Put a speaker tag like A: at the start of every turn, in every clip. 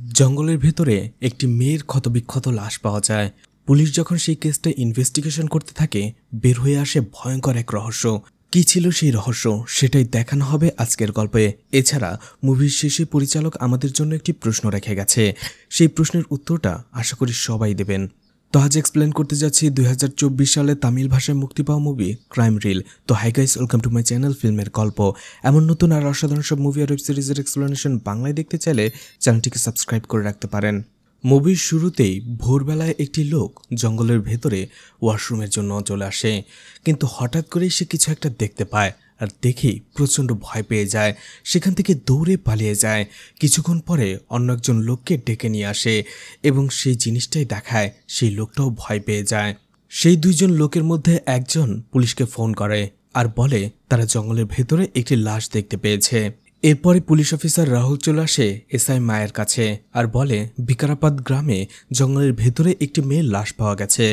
A: জঙ্গলের ভেতরে একটি মেয়ের ক্ষতবিক্ষত লাশ পাওয়া যায়। পুলিশ যখন সেই কেসটা ইনভেস্টিগেশন করতে থাকে, বের হয়ে আসে ভয়ঙ্কর এক রহস্য। কি ছিল সেই রহস্য সেটাই দেখানো হবে আজকের গল্পে। এছাড়া মুভির শেষে পরিচালক আমাদের জন্য একটি প্রশ্ন রেখে গেছে, সেই প্রশ্নের উত্তরটা আশা করি সবাই দেবেন। তো আজ এক্সপ্লেন করতে যাচ্ছি 2024 সালে তামিল ভাষায় মুক্তি পাওয়া মুভি ক্রাইম রিল। তো hi guys, welcome to my channel ফিল্মের গল্প। এমন নতুন আর অসাধারণ সব মুভি আর ওয়েব সিরিজের এক্সপ্লেনেশন বাংলায় দেখতে চাইলে চ্যানেলটিকে সাবস্ক্রাইব করে রাখতে পারেন। মুভির শুরুতেই ভোরবেলায় একটি লোক জঙ্গলের ভেতরে ওয়াশরুমের জন্য চলে আসে, কিন্তু হঠাৎ করেই সে কিছু একটা দেখতে পায় আর দেখেই প্রচণ্ড ভয় পেয়ে যায়। সেখান থেকে দৌড়ে পালিয়ে যায়। কিছুক্ষণ পরে অন্য একজন লোককে ডেকে নিয়ে আসে এবং সেই জিনিসটাই দেখায়। সেই লোকটাও ভয় পেয়ে যায়। সেই দুইজন লোকের মধ্যে একজন পুলিশকে ফোন করে আর বলে তারা জঙ্গলের ভেতরে একটি লাশ দেখতে পেয়েছে। এরপরে পুলিশ অফিসার রাহুল চলে আসে এসআই মায়ের কাছে আর বলে বিকারাপাদ গ্রামে জঙ্গলের ভেতরে একটি মেয়ের লাশ পাওয়া গেছে।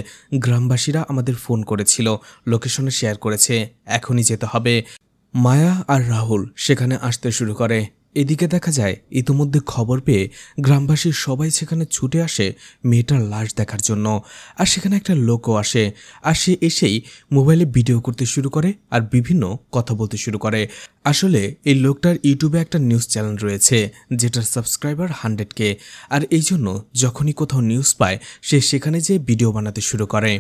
A: গ্রামবাসীরা আমাদের ফোন করেছিল, লোকেশনে শেয়ার করেছে, এখনই যেতে হবে। মায়া আর রাহুল সেখানে আসতে শুরু করে। এদিকে দেখা যায় ইতিমধ্যে খবর পেয়ে গ্রামবাসীর সবাই সেখানে ছুটে আসে মেয়েটার লাশ দেখার জন্য। আর সেখানে একটা লোকও আসে আর সে এসেই মোবাইলে ভিডিও করতে শুরু করে আর বিভিন্ন কথা বলতে শুরু করে। আসলে এই লোকটার ইউটিউবে একটা নিউজ চ্যানেল রয়েছে যেটার সাবস্ক্রাইবার 100K, আর এই জন্য যখনই কোথাও নিউজ পায় সে সেখানে যেয়ে ভিডিও বানাতে শুরু করে।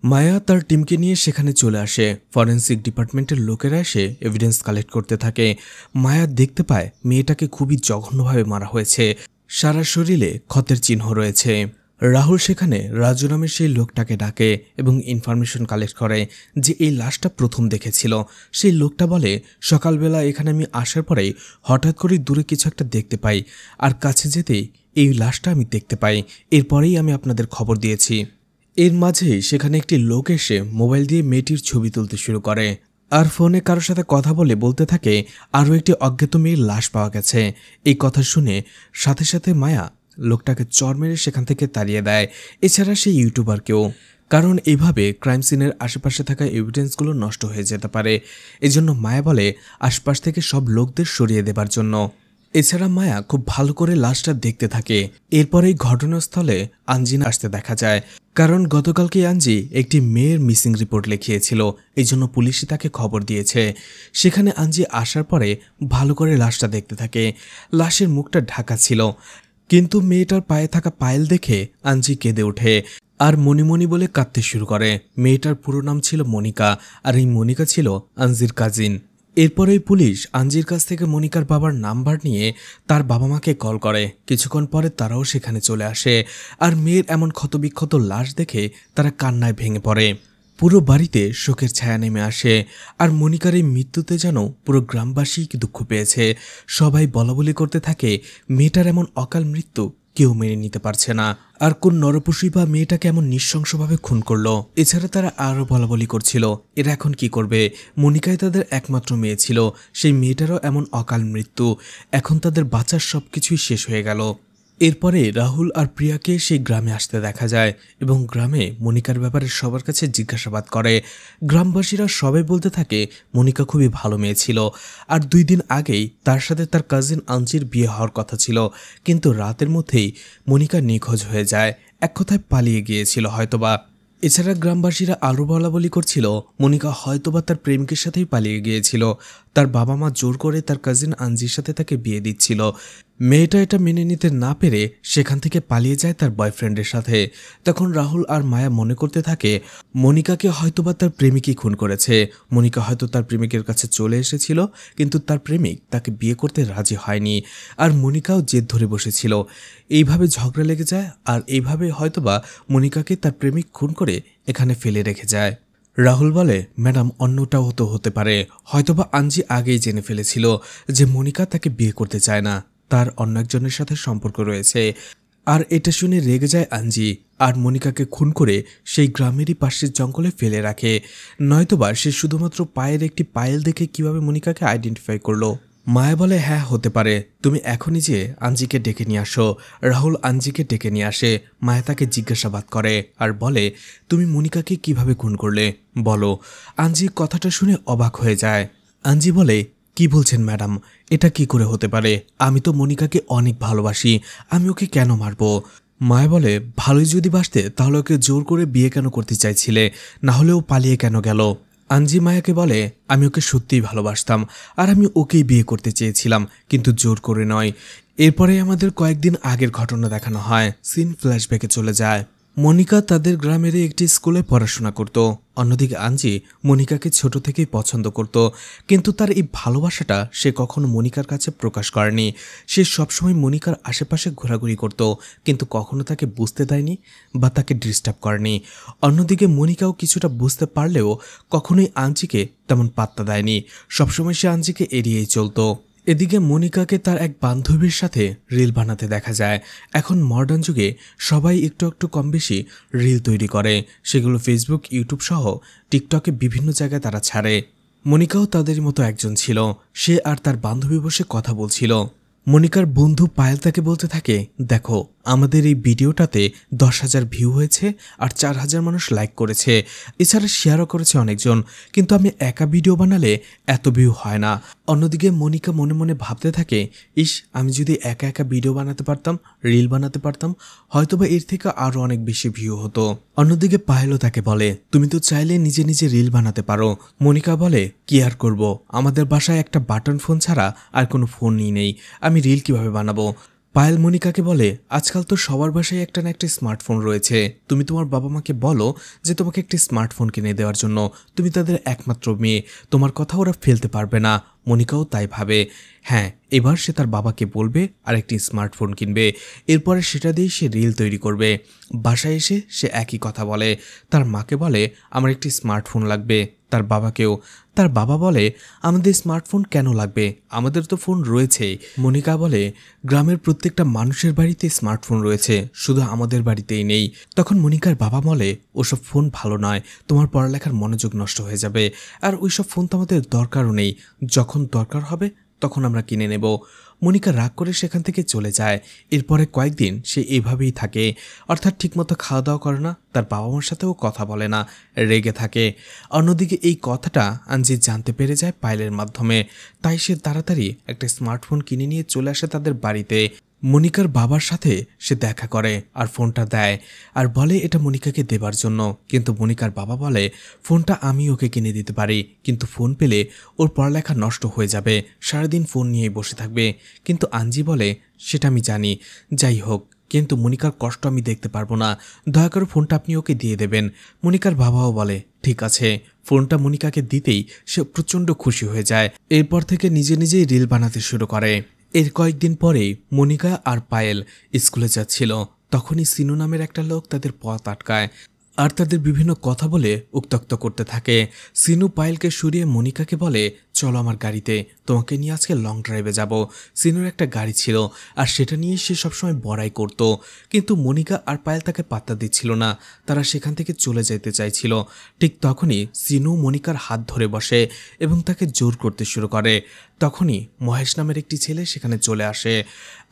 A: মায়া তার টিমকে নিয়ে সেখানে চলে আসে। ফরেন্সিক ডিপার্টমেন্টের লোকেরা এসে এভিডেন্স কালেক্ট করতে থাকে। মায়া দেখতে পায় মেয়েটাকে খুবই জঘন্যভাবে মারা হয়েছে, সারা শরীরে ক্ষতের চিহ্ন রয়েছে। রাহুল সেখানে রাজু নামের সেই লোকটাকে ডাকে এবং ইনফরমেশন কালেক্ট করে যে এই লাশটা প্রথম দেখেছিল। সেই লোকটা বলে সকালবেলা এখানে আমি আসার পরেই হঠাৎ করে দূরে কিছু একটা দেখতে পাই আর কাছে যেতেই এই লাশটা আমি দেখতে পাই। এরপরেই আমি আপনাদের খবর দিয়েছি। এর মাঝে সেখানে একটি লোক এসে মোবাইল দিয়ে মেয়েটির ছবি তুলতে শুরু করে আর ফোনে কারোর সাথে কথা বলতে থাকে আরও একটি অজ্ঞাত মেয়ের লাশ পাওয়া গেছে। এই কথা শুনে সাথে সাথে মায়া লোকটাকে চড় মেরে সেখান থেকে তাড়িয়ে দেয়। এছাড়া সেই ইউটিউবারকেও, কারণ এইভাবে ক্রাইম সিনের আশেপাশে থাকা এভিডেন্সগুলো নষ্ট হয়ে যেতে পারে। এজন্য মায়া বলে আশপাশ থেকে সব লোকদের সরিয়ে দেবার জন্য। এছাড়া মায়া খুব ভালো করে লাশটা দেখতে থাকে। এরপরেই ঘটনাস্থলে আঞ্জিনা আসতে দেখা যায়, কারণ গতকালকে আঞ্জি একটি মেয়ের মিসিং রিপোর্ট লিখিয়েছিল, এই জন্য পুলিশই তাকে খবর দিয়েছে। সেখানে আঞ্জি আসার পরে ভালো করে লাশটা দেখতে থাকে। লাশের মুখটা ঢাকা ছিল, কিন্তু মেয়েটার পায়ে থাকা পায়েল দেখে আঞ্জি কেঁদে ওঠে আর মণিমণি বলে কাঁদতে শুরু করে। মেয়েটার পুরো নাম ছিল মনিকা আর এই মনিকা ছিল আঞ্জির কাজিন। এরপরেই পুলিশ আঞ্জির কাছ থেকে মনিকার বাবার নাম্বার নিয়ে তার বাবা মাকে কল করে। কিছুক্ষণ পরে তারাও সেখানে চলে আসে আর মেয়ের এমন ক্ষতবিক্ষত লাশ দেখে তারা কান্নায় ভেঙে পড়ে। পুরো বাড়িতে শোকের ছায়া নেমে আসে আর মনিকার এই মৃত্যুতে যেন পুরো গ্রামবাসী দুঃখ পেয়েছে। সবাই বলাবলি করতে থাকে মেয়েটার এমন অকাল মৃত্যু কেউ মেনে নিতে পারছে না, আর কোন নরপশুই বা মেয়েটাকে এমন নৃশংসভাবে খুন করলো। এছাড়া তারা আরও বলাবলি করছিল এরা এখন কি করবে। মনিকাই তাদের একমাত্র মেয়ে ছিল, সেই মেয়েটারও এমন অকাল মৃত্যু, এখন তাদের বাঁচার সবকিছুই শেষ হয়ে গেল। এরপরে রাহুল আর প্রিয়াকে সেই গ্রামে আসতে দেখা যায় এবং গ্রামে মনিকার ব্যাপারে সবার কাছে জিজ্ঞাসাবাদ করে। গ্রামবাসীরা সবাই বলতে থাকে মনিকা খুবই ভালো মেয়ে ছিল আর 2 দিন আগেই তার সাথে তার কাজিন আঞ্জির বিয়ে হওয়ার কথা ছিল, কিন্তু রাতের মধ্যেই মনিকা নিখোঁজ হয়ে যায়, এক কথায় পালিয়ে গিয়েছিল হয়তোবা। এছাড়া গ্রামবাসীরা আরও বলাবলি করছিল মনিকা হয়তোবা তার প্রেমিকের সাথেই পালিয়ে গিয়েছিল। তার বাবা মা জোর করে তার কাজিন আঞ্জির সাথে তাকে বিয়ে দিচ্ছিল। মেয়েটা এটা মেনে নিতে না পেরে সেখান থেকে পালিয়ে যায় তার বয়ফ্রেন্ডের সাথে। তখন রাহুল আর মায়া মনে করতে থাকে মনিকাকে হয়তোবা তার প্রেমিকই খুন করেছে। মনিকা হয়তো তার প্রেমিকের কাছে চলে এসেছিল, কিন্তু তার প্রেমিক তাকে বিয়ে করতে রাজি হয়নি আর মনিকাও জেদ ধরে বসেছিল। এইভাবে ঝগড়া লেগে যায় আর এইভাবে হয়তোবা মনিকাকে তার প্রেমিক খুন করে এখানে ফেলে রেখে যায়। রাহুল বলে ম্যাডাম অন্যটাও তো হতে পারে, হয়তোবা আঞ্জি আগেই জেনে ফেলেছিল যে মনিকা তাকে বিয়ে করতে চায় না, তার অন্য একজনের সাথে সম্পর্ক রয়েছে। আর এটা শুনে রেগে যায় আঞ্জি আর মনিকাকে খুন করে সেই গ্রামেরই পাশের জঙ্গলে ফেলে রাখে। নয়তোবা সে শুধুমাত্র পায়ের একটি পায়েল দেখে কিভাবে মনিকাকে আইডেন্টিফাই করলো। মায়া বলে হ্যাঁ হতে পারে, তুমি এখনই যে আঞ্জিকে ডেকে নিয়ে আসো। রাহুল আঞ্জিকে ডেকে নিয়ে আসে। মায়া তাকে জিজ্ঞাসাবাদ করে আর বলে তুমি মনিকাকে কিভাবে খুন করলে বলো। আঞ্জি কথাটা শুনে অবাক হয়ে যায়। আঞ্জি বলে কি বলছেন ম্যাডাম? এটা কি করে হতে পারে? আমি তো মনিকাকে অনেক ভালোবাসি, আমি ওকে কেন মারবো? মায়া বলে, ভালোই যদি বাসতে তাহলে ওকে জোর করে বিয়ে কেন করতে চাইছিলে? না হলে ও পালিয়ে কেন গেল? আঞ্জি মায়াকে বলে, আমি ওকে সত্যিই ভালোবাসতাম, আর আমি ওকেই বিয়ে করতে চেয়েছিলাম, কিন্তু জোর করে নয়। এরপরে আমাদের কয়েকদিন আগের ঘটনা দেখানো হয়। সিন ফ্ল্যাশব্যাকে চলে যায়। মনিকা তাদের গ্রামেরই একটি স্কুলে পড়াশোনা করত। অন্যদিকে আঞ্জি মনিকাকে ছোট থেকেই পছন্দ করত, কিন্তু তার এই ভালোবাসাটা সে কখনো মনিকার কাছে প্রকাশ করেনি। সে সবসময় মনিকার আশেপাশে ঘোরাঘুরি করত, কিন্তু কখনো তাকে বুঝতে দেয়নি বা তাকে ডিস্টার্ব করেনি। অন্যদিকে মনিকাও কিছুটা বুঝতে পারলেও কখনোই আঞ্জিকে তেমন পাত্তা দেয়নি। সবসময় সে আঞ্জিকে এড়িয়েই চলতো। এদিকে মনিকাকে তার এক বান্ধবীর সাথে রিল বানাতে দেখা যায়। এখন মডার্ন যুগে সবাই একটু একটু কম বেশি রিল তৈরি করে, সেগুলো ফেসবুক, ইউটিউব সহ টিকটকে বিভিন্ন জায়গায় তারা ছাড়ে। মনিকাও তাদের মতো একজন ছিল। সে আর তার বান্ধবী বসে কথা বলছিল। মনিকার বন্ধু পায়েল তাকে বলতে থাকে, দেখো আমাদের এই ভিডিওটাতে 10,000 ভিউ হয়েছে আর 4,000 মানুষ লাইক করেছে, এছাড়া শেয়ারও করেছে অনেকজন, কিন্তু আমি একা ভিডিও বানালে এত ভিউ হয় না। অন্যদিকে মনিকা মনে মনে ভাবতে থাকে, ইস আমি যদি একা একা ভিডিও বানাতে পারতাম, রিল বানাতে পারতাম, হয়তোবা এর থেকে আরও অনেক বেশি ভিউ হতো। অন্যদিকে পায়েলও তাকে বলে, তুমি তো চাইলে নিজে নিজে রিল বানাতে পারো। মনিকা বলে, কি আর করব, আমাদের বাসায় একটা বাটন ফোন ছাড়া আর কোনো ফোনই নেই, আমি রিল কিভাবে বানাবো? পায়েল মনিকাকে বলে, আজকাল তো সবার বাসায় একটা না একটা স্মার্টফোন রয়েছে, তুমি তোমার বাবা মাকে বলো যে তোমাকে একটি স্মার্টফোন কিনে দেওয়ার জন্য, তুমি তাদের একমাত্র মেয়ে, তোমার কথা ওরা ফেলতে পারবে না। মনিকাও তাই ভাবে। হ্যাঁ, এবার সে তার বাবাকে বলবে আর একটি স্মার্টফোন কিনবে, এরপরে সেটা দিয়ে সে রিল তৈরি করবে। বাসায় এসে সে একই কথা বলে, তার মাকে বলে আমার একটি স্মার্টফোন লাগবে, তার বাবাকেও। তার বাবা বলে, আমাদের স্মার্টফোন কেন লাগবে, আমাদের তো ফোন রয়েছেই। মনিকা বলে, গ্রামের প্রত্যেকটা মানুষের বাড়িতে স্মার্টফোন রয়েছে, শুধু আমাদের বাড়িতেই নেই। তখন মনিকার বাবা বলে, ওসব ফোন ভালো নয়, তোমার পড়ালেখার মনোযোগ নষ্ট হয়ে যাবে, আর ওইসব ফোন তো আমাদের দরকারও নেই, যখন দরকার হবে তখন আমরা কিনে নেব। মনিকা রাগ করে সেখান থেকে চলে যায়। এরপরে কয়েকদিন সে এভাবেই থাকে, অর্থাৎ ঠিকমতো খাওয়া দাওয়া করে না, তার বাবা মার সাথেও কথা বলে না, রেগে থাকে। অন্যদিকে এই কথাটা আঞ্জি জানতে পেরে যায় পায়েলের মাধ্যমে, তাই সে তাড়াতাড়ি একটা স্মার্টফোন কিনে নিয়ে চলে আসে তাদের বাড়িতে। মনিকার বাবার সাথে সে দেখা করে আর ফোনটা দেয়, আর বলে এটা মনিকাকে দেবার জন্য। কিন্তু মনিকার বাবা বলে, ফোনটা আমি ওকে কিনে দিতে পারি, কিন্তু ফোন পেলে ওর পড়ালেখা নষ্ট হয়ে যাবে, সারাদিন ফোন নিয়েই বসে থাকবে। কিন্তু আঞ্জি বলে, সেটা আমি জানি, যাই হোক, কিন্তু মনিকার কষ্ট আমি দেখতে পারবো না, দয়া করে ফোনটা আপনি ওকে দিয়ে দেবেন। মনিকার বাবাও বলে, ঠিক আছে। ফোনটা মনিকাকে দিতেই সে প্রচণ্ড খুশি হয়ে যায়। এরপর থেকে নিজে নিজেই রিল বানাতে শুরু করে। এর কয়েকদিন পরেই মনিকা আর পায়েল স্কুলে যাচ্ছিল, তখনই সিনু নামের একটা লোক তাদের পথ আটকায় আর তাদের বিভিন্ন কথা বলে উত্ত্যক্ত করতে থাকে। সিনু পায়েলকে সরিয়ে মনিকাকে বলে, চলো আমার গাড়িতে, তোমাকে নিয়ে আজকে লং ড্রাইভে যাব। সিনুর একটা গাড়ি ছিল আর সেটা নিয়ে সে সবসময় বড়াই করত, কিন্তু মনিকা আর পায়েল তাকে পাত্তা দিচ্ছিল না, তারা সেখান থেকে চলে যেতে চাইছিল। ঠিক তখনই সিনু মনিকার হাত ধরে বসে এবং তাকে জোর করতে শুরু করে। তখনই মহেশ নামের একটি ছেলে সেখানে চলে আসে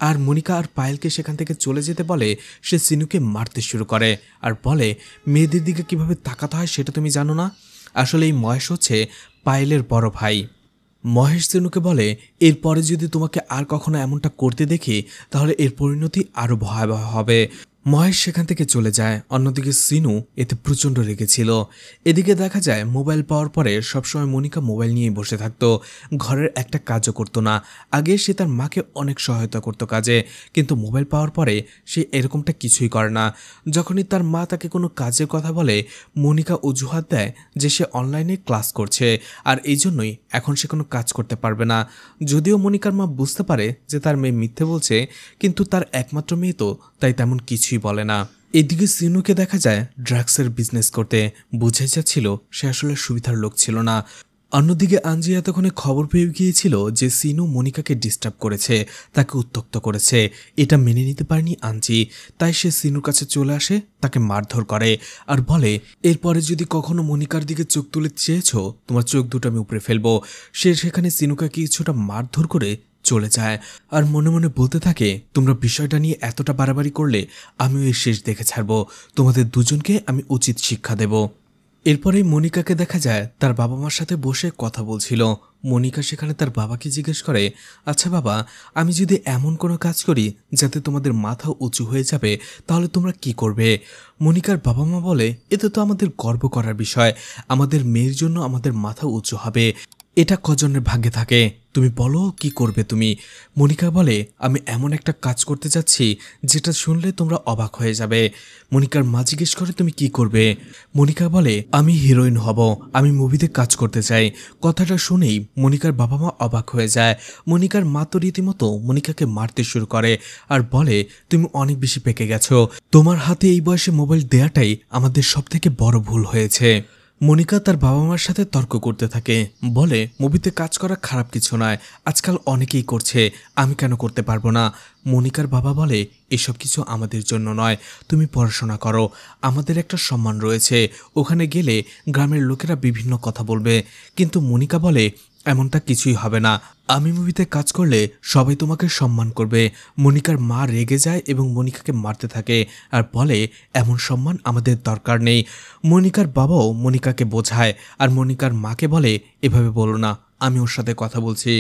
A: আর মনিকা আর পায়েলকে সেখান থেকে চলে যেতে বলে। সে সিনুকে মারতে শুরু করে আর বলে, মেয়েদের দিকে কিভাবে তাকাতে হয় সেটা তুমি জানো না? আসলে এই মহেশ হচ্ছে পায়েলের বড় ভাই। মহেশ সিনুকে বলে, এরপরে যদি তোমাকে আর কখনো এমনটা করতে দেখি তাহলে এর পরিণতি আরো ভয়াবহ হবে। মহেশ সেখান থেকে চলে যায়। অন্যদিকে সিনু এতে প্রচণ্ড রেগেছিল। এদিকে দেখা যায় মোবাইল পাওয়ার পরে সবসময় মনিকা মোবাইল নিয়েই বসে থাকতো, ঘরের একটা কাজও করতো না। আগে সে তার মাকে অনেক সহায়তা করতো কাজে, কিন্তু মোবাইল পাওয়ার পরে সে এরকমটা কিছুই করে না। যখনই তার মা তাকে কোনো কাজের কথা বলে, মনিকা অজুহাত দেয় যে সে অনলাইনে ক্লাস করছে আর এই জন্যই এখন সে কোনো কাজ করতে পারবে না। যদিও মনিকার মা বুঝতে পারে যে তার মেয়ে মিথ্যে বলছে, কিন্তু তার একমাত্র মেয়ে তো, তাই তেমন কিছুই বলে না। এদিকে সিনুকে দেখা যায় ড্রাগসের বিজনেস করতে, বুঝে যাচ্ছিল সে আসলে সুবিধার লোক ছিল না। অন্যদিকে আঞ্জি এতক্ষণে খবর পেয়ে গিয়েছিল যে সিনু মনিকাকে ডিস্টার্ব করেছে, তাকে উত্ত্যক্ত করেছে। এটা মেনে নিতে পারেনি আঞ্জি, তাই সে সিনুর কাছে চলে আসে, তাকে মারধর করে আর বলে, এরপরে যদি কখনো মনিকার দিকে চোখ তুলে চেয়েছো, তোমার চোখ দুটো আমি উপড়ে ফেলবো। সে সেখানে সিনুকে কিছুটা মারধর করে চলে যায় আর মনে মনে বলতে থাকে, তোমরা বিষয়টা নিয়ে এতটা বাড়াবাড়ি করলে আমিও এর শেষ দেখে ছাড়বো, তোমাদের দুজনকে আমি উচিত শিক্ষা দেব। এরপরেই মনিকাকে দেখা যায় তার বাবা মার সাথে বসে কথা বলছিল। মনিকা সেখানে তার বাবাকে জিজ্ঞেস করে, আচ্ছা বাবা, আমি যদি এমন কোনো কাজ করি যাতে তোমাদের মাথা উঁচু হয়ে যাবে, তাহলে তোমরা কি করবে? মনিকার বাবা মা বলে, এতে তো আমাদের গর্ব করার বিষয়, আমাদের মেয়ের জন্য আমাদের মাথা উঁচু হবে, এটা কজনের ভাগ্যে থাকে, তুমি বলো কি করবে তুমি? মনিকা বলে, আমি এমন একটা কাজ করতে যাচ্ছি যেটা শুনলে তোমরা অবাক হয়ে যাবে। মনিকার মা জিজ্ঞেস করে, তুমি কি করবে? মনিকা বলে, আমি হিরোইন হব, আমি মুভিতে কাজ করতে চাই। কথাটা শুনেই মনিকার বাবা মা অবাক হয়ে যায়। মনিকার মা তো রীতিমতো মনিকাকে মারতে শুরু করে আর বলে, তুমি অনেক বেশি পেকে গেছো, তোমার হাতে এই বয়সে মোবাইল দেয়াটাই আমাদের সবথেকে বড় ভুল হয়েছে। মনিকা তার বাবা মার সাথে তর্ক করতে থাকে, বলে, মুভিতে কাজ করা খারাপ কিছু নয়, আজকাল অনেকেই করছে, আমি কেন করতে পারবো না? মনিকার বাবা বলে, এসব কিছু আমাদের জন্য নয়, তুমি পড়াশোনা করো, আমাদের একটা সম্মান রয়েছে, ওখানে গেলে গ্রামের লোকেরা বিভিন্ন কথা বলবে। কিন্তু মনিকা বলে, এমনটা কিছুই হবে না, আমি মুভিতে কাজ করলে সবাই তোমাকে সম্মান করবে। মনিকার মা রেগে যায় এবং মনিকাকে মারতে থাকে আর বলে, এমন সম্মান আমাদের দরকার নেই। মনিকার বাবাও মনিকাকে বোঝায় আর মনিকার মাকে বলে, এভাবে বলো না, আমি ওর সাথে কথা বলছি।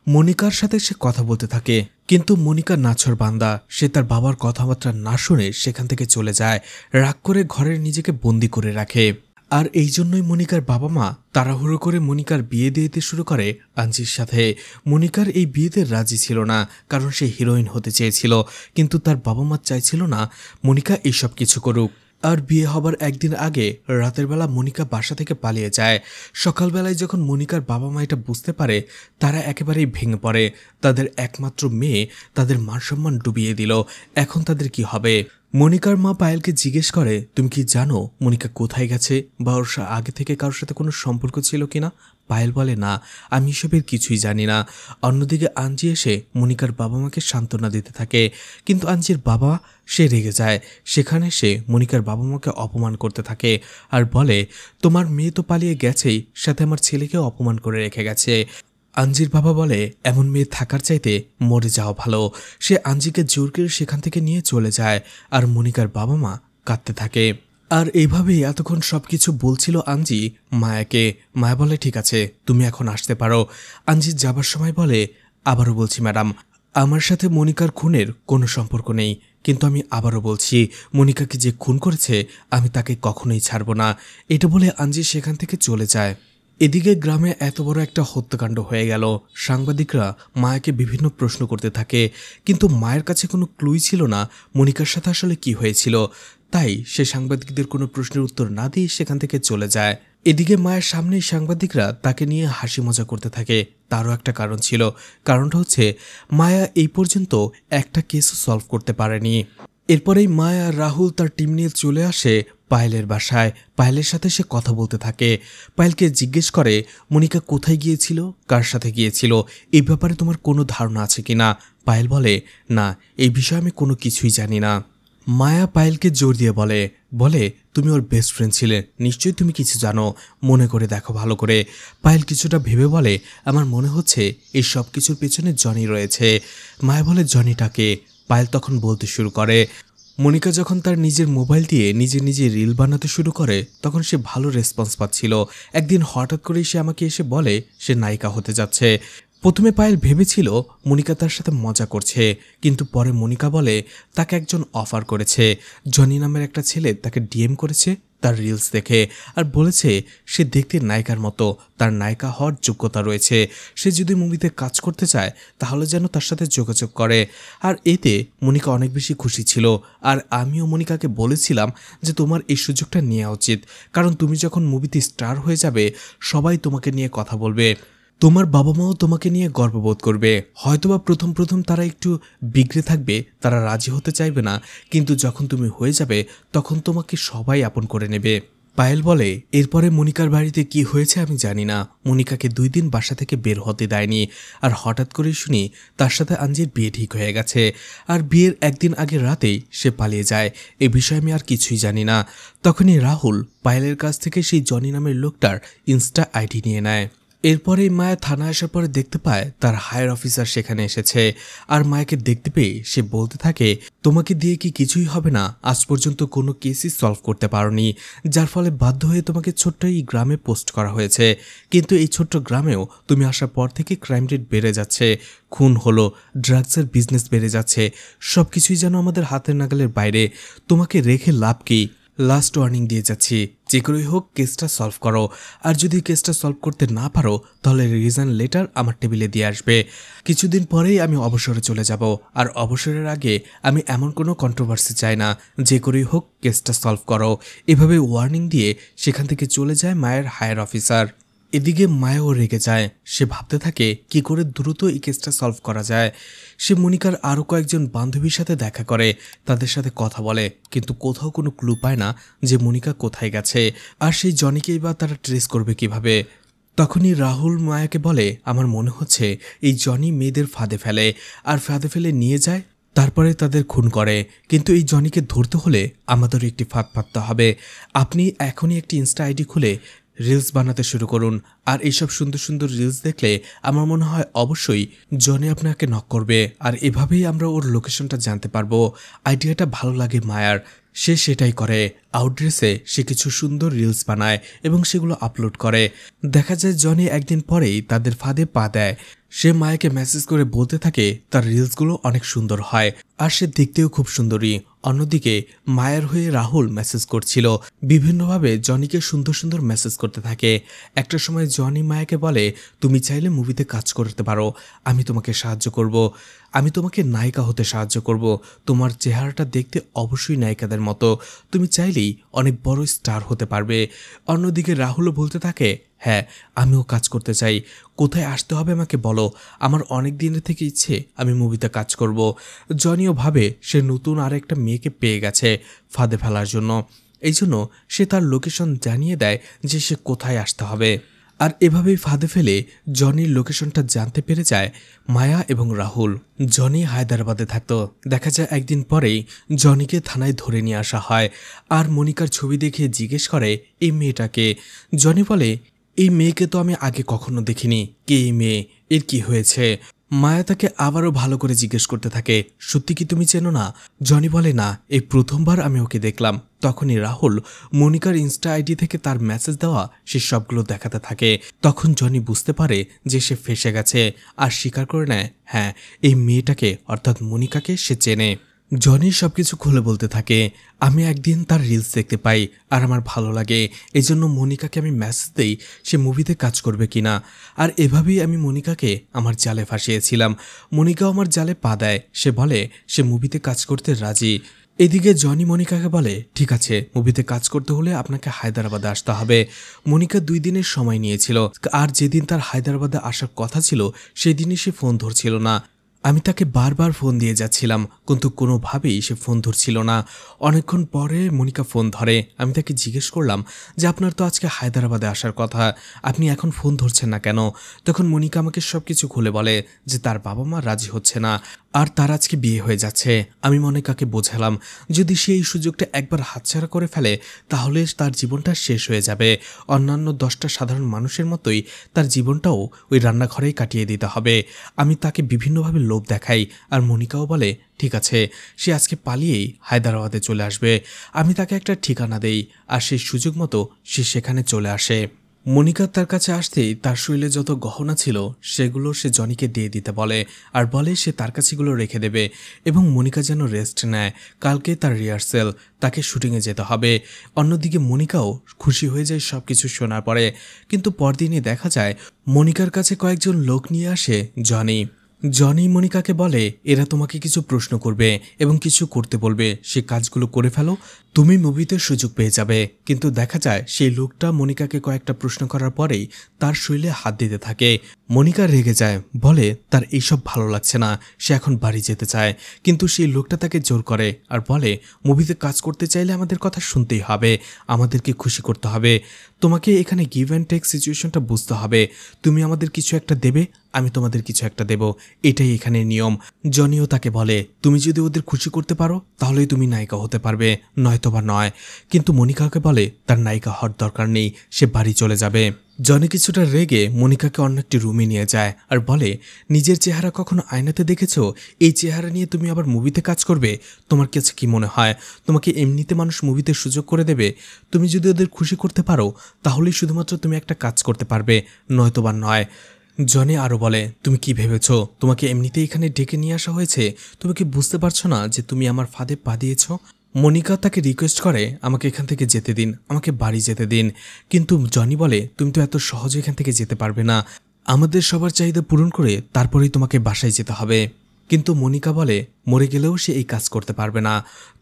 A: মনিকার সাথে সে কথা বলতে থাকে, কিন্তু মনিকা নাছোড়বান্দা, সে তার বাবার কথাবার্তা না শুনে সেখান থেকে চলে যায়, রাগ করে ঘরের নিজেকে বন্দি করে রাখে। আর এই জন্যই মনিকার বাবা মা তাড়াহুড়ো করে মনিকার বিয়ে দিয়ে দিতে শুরু করে আঞ্জির সাথে। মনিকার এই বিয়েতে রাজি ছিল না, কারণ সে হিরোইন হতে চেয়েছিল, কিন্তু তার বাবা মা চাইছিল না মনিকা এইসব কিছু করুক। আর বিয়ে হবার একদিন আগে রাতের বেলা মনিকা বাসা থেকে পালিয়ে যায়। সকালবেলায় যখন মনিকার বাবা মা এটা বুঝতে পারে, তারা একেবারেই ভেঙে পড়ে। তাদের একমাত্র মেয়ে তাদের মান সম্মান ডুবিয়ে দিল, এখন তাদের কি হবে? মনিকার মা পায়েলকে জিজ্ঞেস করে, তুমি কি জানো মনিকা কোথায় গেছে বা ওর আগে থেকে কারোর সাথে কোনো সম্পর্ক ছিল কিনা? পায়েল বলে, না, আমি এসবের কিছুই জানি না। অন্যদিকে আঞ্জি এসে মনিকার বাবা মাকে সান্ত্বনা দিতে থাকে, কিন্তু আঞ্জির বাবা সে রেগে যায়। সেখানে সে মনিকার বাবা মাকে অপমান করতে থাকে আর বলে, তোমার মেয়ে তো পালিয়ে গেছেই, সাথে আমার ছেলেকেও অপমান করে রেখে গেছে। আঞ্জির বাবা বলে, এমন মেয়ে থাকার চাইতে মরে যাওয়া ভালো। সে আঞ্জিকে জোর করে সেখান থেকে নিয়ে চলে যায় আর মনিকার বাবা মা কাঁদতে থাকে। আর এইভাবেই এতক্ষণ সবকিছু বলছিল আঞ্জি মায়াকে। মায়া বলে, ঠিক আছে, তুমি এখন আসতে পারো। আঞ্জি যাবার সময় বলে, আবারও বলছি ম্যাডাম, আমার সাথে মনিকার খুনের কোনো সম্পর্ক নেই, কিন্তু আমি আবারও বলছি, মনিকাকে যে খুন করেছে আমি তাকে কখনোই ছাড়ব না। এটা বলে আঞ্জি সেখান থেকে চলে যায়। এদিকে গ্রামে এত বড় একটা হত্যাকাণ্ড হয়ে গেল। সাংবাদিকরা মায়াকে বিভিন্ন প্রশ্ন করতে থাকে, কিন্তু মায়ের কাছে কোনো ক্লুই ছিল না মনিকার সাথে আসলে কি হয়েছিল। তাই সে সাংবাদিকদের কোনো প্রশ্নের উত্তর না দিয়ে সেখান থেকে চলে যায়। এদিকে মায়ের সামনেই সাংবাদিকরা তাকে নিয়ে হাসি মজা করতে থাকে। তারও একটা কারণ ছিল, কারণটা হচ্ছে মায়া এই পর্যন্ত একটা কেসও সলভ করতে পারেনি। এরপরেই মায়া আর রাহুল তার টিম নিয়ে চলে আসে পায়েলের বাসায়। পায়েলের সাথে সে কথা বলতে থাকে। পায়েলকে জিজ্ঞেস করে, মনিকা কোথায় গিয়েছিল, কার সাথে গিয়েছিল, এই ব্যাপারে তোমার কোনো ধারণা আছে কিনা? পায়েল বলে, না, এই বিষয়ে আমি কোনো কিছুই জানি না। মায়া পায়েলকে জোর দিয়ে বলে, তুমি ওর বেস্ট ফ্রেন্ড ছিলে, নিশ্চয়ই তুমি কিছু জানো, মনে করে দেখো ভালো করে। পায়েল কিছুটা ভেবে বলে, আমার মনে হচ্ছে এই সব কিছুর পেছনে জনি রয়েছে। মায়া বলে, জনিটাকে? পায়েল তখন বলতে শুরু করে। মনিকা যখন তার নিজের মোবাইল দিয়ে নিজে রিল বানাতে শুরু করে, তখন সে ভালো রেসপন্স পাচ্ছিল। একদিন হঠাৎ করেই সে আমাকে এসে বলে সে নায়িকা হতে যাচ্ছে। প্রথমে পায়েল ভেবেছিল মনিকা তার সাথে মজা করছে, কিন্তু পরে মনিকা বলে তাকে একজন অফার করেছে। জনি নামের একটা ছেলে তাকে ডিএম করেছে তার রিলস দেখে, আর বলেছে সে দেখতে নায়িকার মতো, তার নায়িকা হওয়ার যোগ্যতা রয়েছে, সে যদি মুভিতে কাজ করতে চায় তাহলে যেন তার সাথে যোগাযোগ করে। আর এতে মনিকা অনেক বেশি খুশি ছিল। আর আমিও মনিকাকে বলেছিলাম যে তোমার এই সুযোগটা নেওয়া উচিত, কারণ তুমি যখন মুভিতে স্টার হয়ে যাবে সবাই তোমাকে নিয়ে কথা বলবে, তোমার বাবা মাও তোমাকে নিয়ে গর্ববোধ করবে। হয়তোবা প্রথম তারা একটু বিগড়ে থাকবে, তারা রাজি হতে চাইবে না, কিন্তু যখন তুমি হয়ে যাবে তখন তোমাকে সবাই আপন করে নেবে। পায়েল বলে, এরপরে মনিকার বাড়িতে কি হয়েছে আমি জানি না। মনিকাকে 2 দিন বাসা থেকে বের হতে দেয়নি, আর হঠাৎ করে শুনি তার সাথে আঞ্জির বিয়ে ঠিক হয়ে গেছে, আর বিয়ের একদিন আগে রাতেই সে পালিয়ে যায়। এ বিষয়ে আমি আর কিছুই জানি না। তখনই রাহুল পায়েলের কাছ থেকে সেই জনি নামের লোকটার ইনস্টা আইডি নিয়ে নেয় এরপরেই মায়া থানায় আসার পরে দেখতে পায় তার হায়ার অফিসার সেখানে এসেছে। আর মায়াকে দেখতে পেয়ে সে বলতে থাকে, তোমাকে দিয়ে কি কিছুই হবে না? আজ পর্যন্ত কোনো কেসই সলভ করতে পারোনি, যার ফলে বাধ্য হয়ে তোমাকে ছোট্ট এই গ্রামে পোস্ট করা হয়েছে। কিন্তু এই ছোট্ট গ্রামেও তুমি আসার পর থেকে ক্রাইম রেট বেড়ে যাচ্ছে, খুন হলো, ড্রাগসের বিজনেস বেড়ে যাচ্ছে, সবকিছুই যেন আমাদের হাতের নাগালের বাইরে। তোমাকে রেখে লাভ কি? লাস্ট ওয়ার্নিং দিয়ে যাচ্ছি, যে করেই হোক কেসটা সলভ করো। আর যদি কেসটা সলভ করতে না পারো তাহলে রিজাইন লেটার আমার টেবিলে দিয়ে আসবে। কিছুদিন পরেই আমি অবসরে চলে যাব, আর অবসরের আগে আমি এমন কোনো কন্ট্রোভার্সি চাই না, যে করেই হোক কেসটা সলভ করো। এভাবে ওয়ার্নিং দিয়ে সেখান থেকে চলে যায় মায়ের হায়ার অফিসার। এদিকে মায়াও রেগে যায়। সে ভাবতে থাকে কি করে দ্রুত এই কেসটা সলভ করা যায়। সে মনিকার আরও কয়েকজন বান্ধবীর সাথে দেখা করে, তাদের সাথে কথা বলে, কিন্তু কোথাও কোনো ক্লু পায় না যে মনিকা কোথায় গেছে। আর সেই জনিকেই বা তারা ট্রেস করবে কিভাবে। তখনই রাহুল মায়াকে বলে, আমার মনে হচ্ছে এই জনি মেয়েদের ফাঁদে ফেলে, আর ফাঁদে ফেলে নিয়ে যায়, তারপরে তাদের খুন করে। কিন্তু এই জনিকে ধরতে হলে আমাদেরও একটি ফাঁদ পাততে হবে। আপনি এখনই একটি ইনস্টা আইডি খুলে রিলস বানাতে শুরু করুন, আর এইসব সুন্দর সুন্দর রিলস দেখলে আমার মনে হয় অবশ্যই জনি আপনাকে নক করবে, আর এভাবেই আমরা ওর লোকেশনটা জানতে পারবো। আইডিয়াটা ভালো লাগে মায়ার। সে সেটাই করে। আউটড্রেসে সে কিছু সুন্দর রিলস বানায় এবং সেগুলো আপলোড করে। দেখা যায় জনি একদিন পরেই তাদের ফাঁদে পা দেয়। সে মায়াকে মেসেজ করে বলতে থাকে তার রিলসগুলো অনেক সুন্দর হয়, আর সে দেখতেও খুব সুন্দরী। অন্যদিকে মায়ের হয়ে রাহুল মেসেজ করছিল, বিভিন্নভাবে জনিকে সুন্দর সুন্দর মেসেজ করতে থাকে। একটা সময় জনি মায়াকে বলে, তুমি চাইলে মুভিতে কাজ করতে পারো, আমি তোমাকে সাহায্য করব, আমি তোমাকে নায়িকা হতে সাহায্য করব। তোমার চেহারাটা দেখতে অবশ্যই নায়িকাদের মতো, তুমি চাইলেই অনেক বড় স্টার হতে পারবে। অন্যদিকে রাহুলও বলতে থাকে, হ্যাঁ আমিও কাজ করতে চাই, কোথায় আসতে হবে আমাকে বলো, আমার অনেক দিনের থেকে ইচ্ছে আমি মুভিতে কাজ করব। জনিও ভাবে সে নতুন আর একটা মেয়েকে পেয়ে গেছে ফাঁদে ফেলার জন্য, এই জন্য সে তার লোকেশন জানিয়ে দেয় যে সে কোথায় আসতে হবে। আর এভাবেই ফাঁদে ফেলে জনির লোকেশনটা জানতে পেরে যায় মায়া এবং রাহুল। জনি হায়দ্রাবাদে থাকত। দেখা যায় একদিন পরেই জনিকে থানায় ধরে নিয়ে আসা হয়, আর মনিকার ছবি দেখে জিজ্ঞেস করে এই মেয়েটাকে। জনি বলে, এই মেয়েকে তো আমি আগে কখনো দেখিনি, কে এই মেয়ে, এর কি হয়েছে? মায়া তাকে আবারও ভালো করে জিজ্ঞেস করতে থাকে, সত্যি কি তুমি চেনো না? জনি বলে, না, এই প্রথমবার আমি ওকে দেখলাম। তখনই রাহুল মনিকার ইনস্টা আইডি থেকে তার মেসেজ দেওয়া সে সবগুলো দেখাতে থাকে। তখন জনি বুঝতে পারে যে সে ফেঁসে গেছে, আর স্বীকার করে নেয়, হ্যাঁ এই মেয়েটাকে অর্থাৎ মনিকাকে সে চেনে। জনি সবকিছু খুলে বলতে থাকে, আমি একদিন তার রিলস দেখতে পাই আর আমার ভালো লাগে, এই জন্য মনিকাকে আমি মেসেজ দেই সে মুভিতে কাজ করবে কিনা। আর এভাবেই আমি মনিকাকে আমার জালে ফাঁসিয়েছিলাম। মনিকাও আমার জালে পা দেয়, সে বলে সে মুভিতে কাজ করতে রাজি। এদিকে জনি মনিকাকে বলে, ঠিক আছে, মুভিতে কাজ করতে হলে আপনাকে হায়দ্রাবাদে আসতে হবে। মনিকা 2 দিনের সময় নিয়েছিল, আর যেদিন তার হায়দ্রাবাদে আসার কথা ছিল সেদিনই সে ফোন ধরছিল না। আমি তাকে বারবার ফোন দিয়ে যাচ্ছিলাম, কিন্তু কোনোভাবেই সে ফোন ধরছিল না। অনেকক্ষণ পরে মনিকা ফোন ধরে। আমি তাকে জিজ্ঞেস করলাম যে আপনার তো আজকে হায়দ্রাবাদে আসার কথা, আপনি এখন ফোন ধরছেন না কেন? তখন মনিকা আমাকে সবকিছু খুলে বলে যে তার বাবা মা রাজি হচ্ছে না, আর তার আজকে বিয়ে হয়ে যাচ্ছে। আমি মনিকাকে বোঝালাম যদি সে এই সুযোগটা একবার হাতছাড়া করে ফেলে তাহলে তার জীবনটা শেষ হয়ে যাবে। অন্যান্য 10টা সাধারণ মানুষের মতোই তার জীবনটাও ওই রান্নাঘরেই কাটিয়ে দিতে হবে। আমি তাকে বিভিন্নভাবে লোভ দেখাই, আর মনিকাও বলে ঠিক আছে, সে আজকে পালিয়েই হায়দ্রাবাদে চলে আসবে। আমি তাকে একটা ঠিকানা দেই, আর সেই সুযোগ মতো সে সেখানে চলে আসে। মনিকা তার কাছে আসতেই তার শরীরে যত গহনা ছিল সেগুলো সে জনিকে দিয়ে দিতে বলে, আর বলে সে তার কাছে এগুলো রেখে দেবে এবং মনিকা যেন রেস্ট নেয়। কালকে তার রিহার্সেল, তাকে শুটিংয়ে যেতে হবে। অন্যদিকে মনিকাও খুশি হয়ে যায় সব কিছু শোনার পরে। কিন্তু পরদিনই দেখা যায় মনিকার কাছে কয়েকজন লোক নিয়ে আসে জনি মনিকাকে বলে, এরা তোমাকে কিছু প্রশ্ন করবে এবং কিছু করতে বলবে, সে কাজগুলো করে ফেলো, তুমি মুভিতে সুযোগ পেয়ে যাবে। কিন্তু দেখা যায় সেই লোকটা মনিকাকে কয়েকটা প্রশ্ন করার পরেই তার শরীরে হাত দিতে থাকে। মনিকা রেগে যায়, বলে তার এইসব ভালো লাগছে না, সে এখন বাড়ি যেতে চায়। কিন্তু সেই লোকটা তাকে জোর করে আর বলে, মুভিতে কাজ করতে চাইলে আমাদের কথা শুনতেই হবে, আমাদেরকে খুশি করতে হবে, তোমাকে এখানে গিভ অ্যান্ড টেক সিচুয়েশনটা বুঝতে হবে, তুমি আমাদের কিছু একটা দেবে, আমি তোমাদের কিছু একটা দেব, এটাই এখানে নিয়ম। জনিও তাকে বলে তুমি যদি ওদের খুশি করতে পারো তাহলেই তুমি নায়িকা হতে পারবে, নয়তোবা নয়। কিন্তু মনিকাকে বলে তার নায়িকা হওয়ার দরকার নেই, সে বাড়ি চলে যাবে। জনি কিছুটা রেগে মনিকাকে অন্য একটি রুমে নিয়ে যায় আর বলে নিজের চেহারা কখনো আয়নাতে দেখেছো? এই চেহারা নিয়ে তুমি আবার মুভিতে কাজ করবে? তোমার কাছে কি মনে হয় তোমাকে এমনিতে মানুষ মুভিতে সুযোগ করে দেবে? তুমি যদি ওদের খুশি করতে পারো তাহলেই শুধুমাত্র তুমি একটা কাজ করতে পারবে, নয়তোবা নয়। জনি আরও বলে তুমি কি ভেবেছ তোমাকে এমনিতে এখানে ডেকে নিয়ে আসা হয়েছে? তুমি কি বুঝতে পারছো না যে তুমি আমার ফাঁদে পা দিয়েছ? মনিকা তাকে রিকোয়েস্ট করে আমাকে এখান থেকে যেতে দিন, আমাকে বাড়ি যেতে দিন। কিন্তু জনি বলে তুমি তো এত সহজে এখান থেকে যেতে পারবে না, আমাদের সবার চাহিদা পূরণ করে তারপরেই তোমাকে বাসায় যেতে হবে। কিন্তু মনিকা বলে মরে গেলেও সে এই কাজ করতে পারবে না।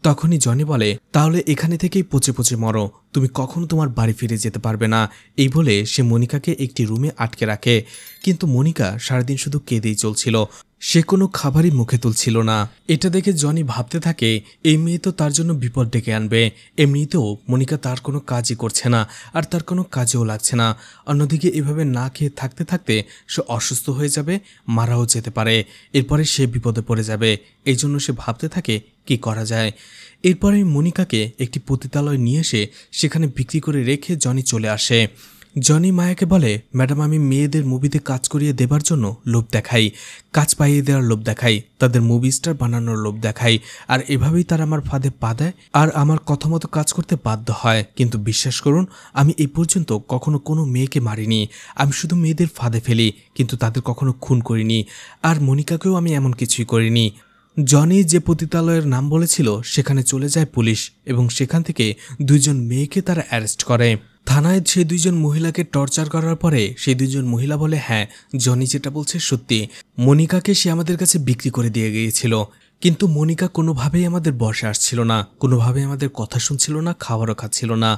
A: তখনই জনি বলে তাহলে এখানে থেকেই পচে পচে মরো, তুমি কখনো তোমার বাড়ি ফিরে যেতে পারবে না। এই বলে সে মনিকাকে একটি রুমে আটকে রাখে। কিন্তু মনিকা সারাদিন শুধু কেঁদেই চলছিল, সে কোনো খাবারই মুখে তুলছিল না। এটা দেখে জনি ভাবতে থাকে এই মেয়ে তো তার জন্য বিপদ ডেকে আনবে। এমনিতেও মনিকা তার কোনো কাজই করছে না আর তার কোনো কাজেও লাগছে না। অন্যদিকে এভাবে না খেয়ে থাকতে থাকতে সে অসুস্থ হয়ে যাবে, মারাও যেতে পারে, এরপরে সে বিপদে পড়ে যাবে। এই জন্য সে ভাবতে থাকে কি করা যায়। এরপরে মনিকাকে একটি পতিতালয় নিয়ে এসে সেখানে বিক্রি করে রেখে জনি চলে আসে। জনি মায়াকে বলে ম্যাডাম আমি মেয়েদের মুভিতে কাজ করিয়ে দেবার জন্য লোভ দেখাই, কাজ পাইয়ে দেওয়ার লোভ দেখাই, তাদের মুভি স্টার বানানোর লোভ দেখাই, আর এভাবেই তারা আমার ফাঁদে পা দেয় আর আমার কথা মতো কাজ করতে বাধ্য হয়। কিন্তু বিশ্বাস করুন আমি এই পর্যন্ত কখনো কোনো মেয়েকে মারিনি, আমি শুধু মেয়েদের ফাঁদে ফেলি, কিন্তু তাদের কখনো খুন করিনি। আর মনিকাকেও আমি এমন কিছুই করিনি। জনি যে পতিতালয়ের নাম বলেছিল সেখানে চলে যায় পুলিশ এবং সেখান থেকে দুইজন মেয়েকে তারা অ্যারেস্ট করে। থানায় সেই দুইজন মহিলাকে টর্চার করার পরে সেই দুইজন মহিলা বলে হ্যাঁ জনি যেটা বলছে সত্যি, মনিকাকে সে আমাদের কাছে বিক্রি করে দিয়ে গিয়েছিল। কিন্তু মনিকা কোনোভাবেই আমাদের বসে আসছিল না, কোনোভাবেই আমাদের কথা শুনছিল না, খাবারও খাচ্ছিল না।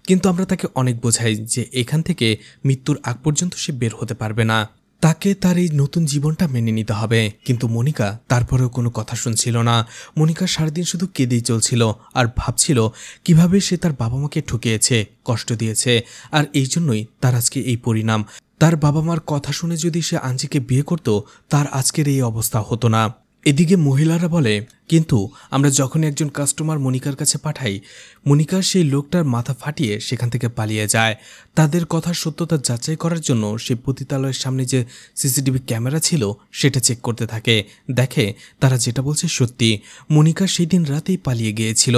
A: কিন্তু আমরা তাকে অনেক বোঝাই যে এখান থেকে মৃত্যুর আগ পর্যন্ত সে বের হতে পারবে না, তাকে তার এই নতুন জীবনটা মেনে নিতে হবে। কিন্তু মনিকা তারপরেও কোনো কথা শুনছিল না। মনিকা সারাদিন শুধু কেঁদেই চলছিল আর ভাবছিল কিভাবে সে তার বাবা মাকে ঠকিয়েছে, কষ্ট দিয়েছে, আর এই জন্যই তার আজকে এই পরিণাম। তার বাবা মার কথা শুনে যদি সে আঞ্জিকে বিয়ে করত তার আজকের এই অবস্থা হতো না। এদিকে মহিলারা বলে কিন্তু আমরা যখনই একজন কাস্টমার মনিকার কাছে পাঠাই মনিকা সেই লোকটার মাথা ফাটিয়ে সেখান থেকে পালিয়ে যায়। তাদের কথার সত্যতা যাচাই করার জন্য সেই পতিতালয়ের সামনে যে সিসিটিভি ক্যামেরা ছিল সেটা চেক করতে থাকে, দেখে তারা যেটা বলছে সত্যি, মনিকা সেই দিন রাতেই পালিয়ে গিয়েছিল।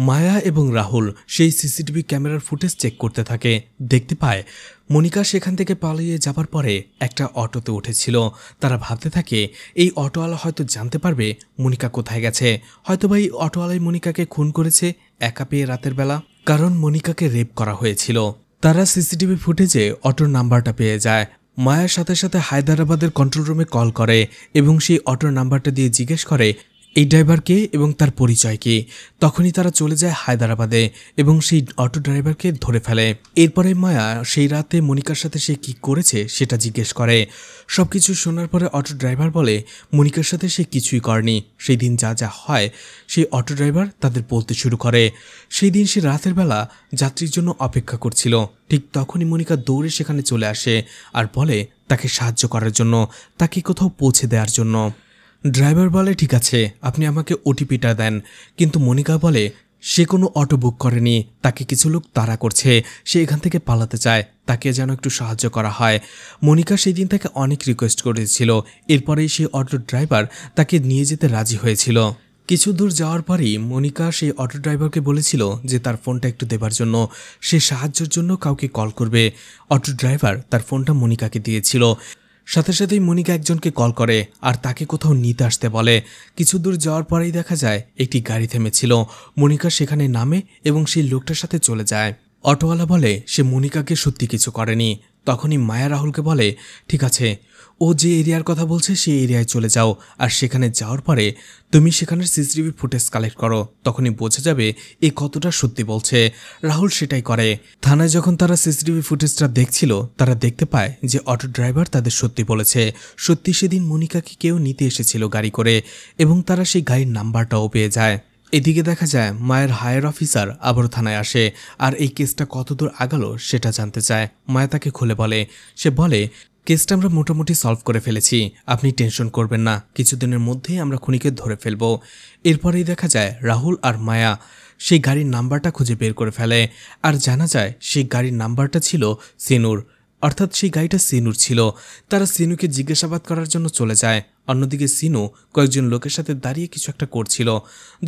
A: মায়া এবং রাহুল সেই সিসিটিভি ক্যামেরার ফুটেজ চেক করতে থাকে, দেখতে পায় মনিকা সেখান থেকে পালিয়ে যাবার পরে একটা অটোতে উঠেছিল। তারা ভাবতে থাকে এই অটোওয়ালা হয়তো জানতে পারবে মনিকা কোথায় গেছে, হয়তোবা এই অটোওয়ালাই মনিকাকে খুন করেছে একা পেয়ে রাতের বেলা, কারণ মনিকাকে রেপ করা হয়েছিল। তারা সিসিটিভি ফুটেজে অটোর নাম্বারটা পেয়ে যায়। মায়ার সাথে সাথে হায়দ্রাবাদের কন্ট্রোল রুমে কল করে এবং সেই অটোর নাম্বারটা দিয়ে জিজ্ঞেস করে এই ড্রাইভারকে এবং তার পরিচয় কি। তখনই তারা চলে যায় হায়দ্রাবাদে এবং সেই অটো ড্রাইভারকে ধরে ফেলে। এরপরে মায়া সেই রাতে মনিকার সাথে সে কি করেছে সেটা জিজ্ঞেস করে। সবকিছু শোনার পরে অটো ড্রাইভার বলে মনিকার সাথে সে কিছুই করেনি, সেই দিন যা যা হয় সেই অটো ড্রাইভার তাদের বলতে শুরু করে। সেই দিন সে রাতের বেলা যাত্রীর জন্য অপেক্ষা করছিল, ঠিক তখনই মনিকা দৌড়ে সেখানে চলে আসে আর বলে তাকে সাহায্য করার জন্য, তাকে কোথাও পৌঁছে দেওয়ার জন্য। ড্রাইভার বলে ঠিক আছে আপনি আমাকে ওটিপিটা দেন, কিন্তু মনিকা বলে সে কোনো অটো বুক করেনি, তাকে কিছু লোক তাড়া করছে, সে এখান থেকে পালাতে চায়, তাকে যেন একটু সাহায্য করা হয়। মনিকা সেই দিন তাকে অনেক রিকোয়েস্ট করেছিল, এরপরেই সেই অটো ড্রাইভার তাকে নিয়ে যেতে রাজি হয়েছিল। কিছু দূর যাওয়ার পরই মনিকা সেই অটো ড্রাইভারকে বলেছিল যে তার ফোনটা একটু দেবার জন্য, সে সাহায্যের জন্য কাউকে কল করবে। অটো ড্রাইভার তার ফোনটা মনিকাকে দিয়েছিল। সাথে সাথেই মনিকা একজনকে কল করে আর তাকে কোথাও নিতে আসতে বলে। কিছু দূর যাওয়ার পরেই দেখা যায় একটি গাড়ি থেমেছিল, মনিকা সেখানে নামে এবং সেই লোকটার সাথে চলে যায়। অটোওয়ালা বলে সে মনিকাকে সত্যি কিছু করেনি। তখনই মায়া রাহুলকে বলে ঠিক আছে ও যে এরিয়ার কথা বলছে সেই এরিয়ায় চলে যাও, আর সেখানে যাওয়ার পরে তুমি সেখানের সিসিটিভি ফুটেজ কালেক্ট করো, তখনই বোঝা যাবে এ কতটা সত্যি বলছে। রাহুল সেটাই করে। থানায় যখন তারা সিসিটিভি ফুটেজটা দেখছিল তারা দেখতে পায় যে অটো ড্রাইভার তাদের সত্যি বলেছে, সত্যি সেদিন মনিকাকে কেউ নিতে এসেছিল গাড়ি করে এবং তারা সেই গাড়ির নাম্বারটাও পেয়ে যায়। এদিকে দেখা যায় মায়ের হায়ার অফিসার আবারও থানায় আসে আর এই কেসটা কতদূর আগালো সেটা জানতে চায়। মায়া তাকে খুলে বলে, সে বলে কেসটা আমরা মোটামুটি সলভ করে ফেলেছি, আপনি টেনশন করবেন না, কিছুদিনের মধ্যেই আমরা খুনিকে ধরে ফেলব। এরপরেই দেখা যায় রাহুল আর মায়া সেই গাড়ির নাম্বারটা খুঁজে বের করে ফেলে, আর জানা যায় সেই গাড়ির নাম্বারটা ছিল সিনুর, অর্থাৎ সেই গাড়িটা সিনুর ছিল। তারা সিনুকে জিজ্ঞাসাবাদ করার জন্য চলে যায়। অন্যদিকে সিনু কয়েকজন লোকের সাথে দাঁড়িয়ে কিছু একটা করছিল।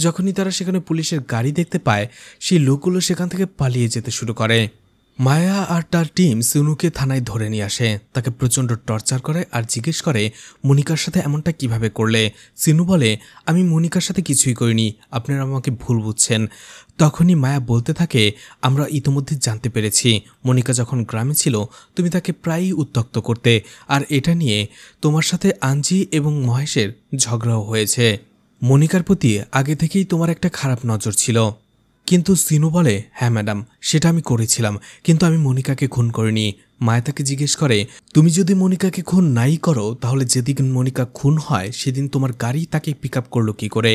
A: যখনই তারা সেখানে পুলিশের গাড়ি দেখতে পায়, সেই লোকগুলো সেখান থেকে পালিয়ে যেতে শুরু করে। মায়া আর তার টিম সিনুকে থানায় ধরে নিয়ে আসে, তাকে প্রচণ্ড টর্চার করে আর জিজ্ঞেস করে মনিকার সাথে এমনটা কিভাবে করলে। সিনু বলে, আমি মনিকার সাথে কিছুই করিনি, আপনারা আমাকে ভুল বুঝছেন। তখনই মায়া বলতে থাকে, আমরা ইতোমধ্যে জানতে পেরেছি মনিকা যখন গ্রামে ছিল তুমি তাকে প্রায়ই উত্ত্যক্ত করতে, আর এটা নিয়ে তোমার সাথে আঞ্জি এবং মহেশের ঝগড়াও হয়েছে। মনিকার প্রতি আগে থেকেই তোমার একটা খারাপ নজর ছিল। কিন্তু সিনু বলে, হ্যাঁ ম্যাডাম, সেটা আমি করেছিলাম, কিন্তু আমি মনিকাকে খুন করিনি। মায়া তাকে জিজ্ঞেস করে, তুমি যদি মনিকাকে খুন নাই করো তাহলে যেদিন মনিকা খুন হয় সেদিন তোমার গাড়ি তাকে পিক আপ করলো কী করে?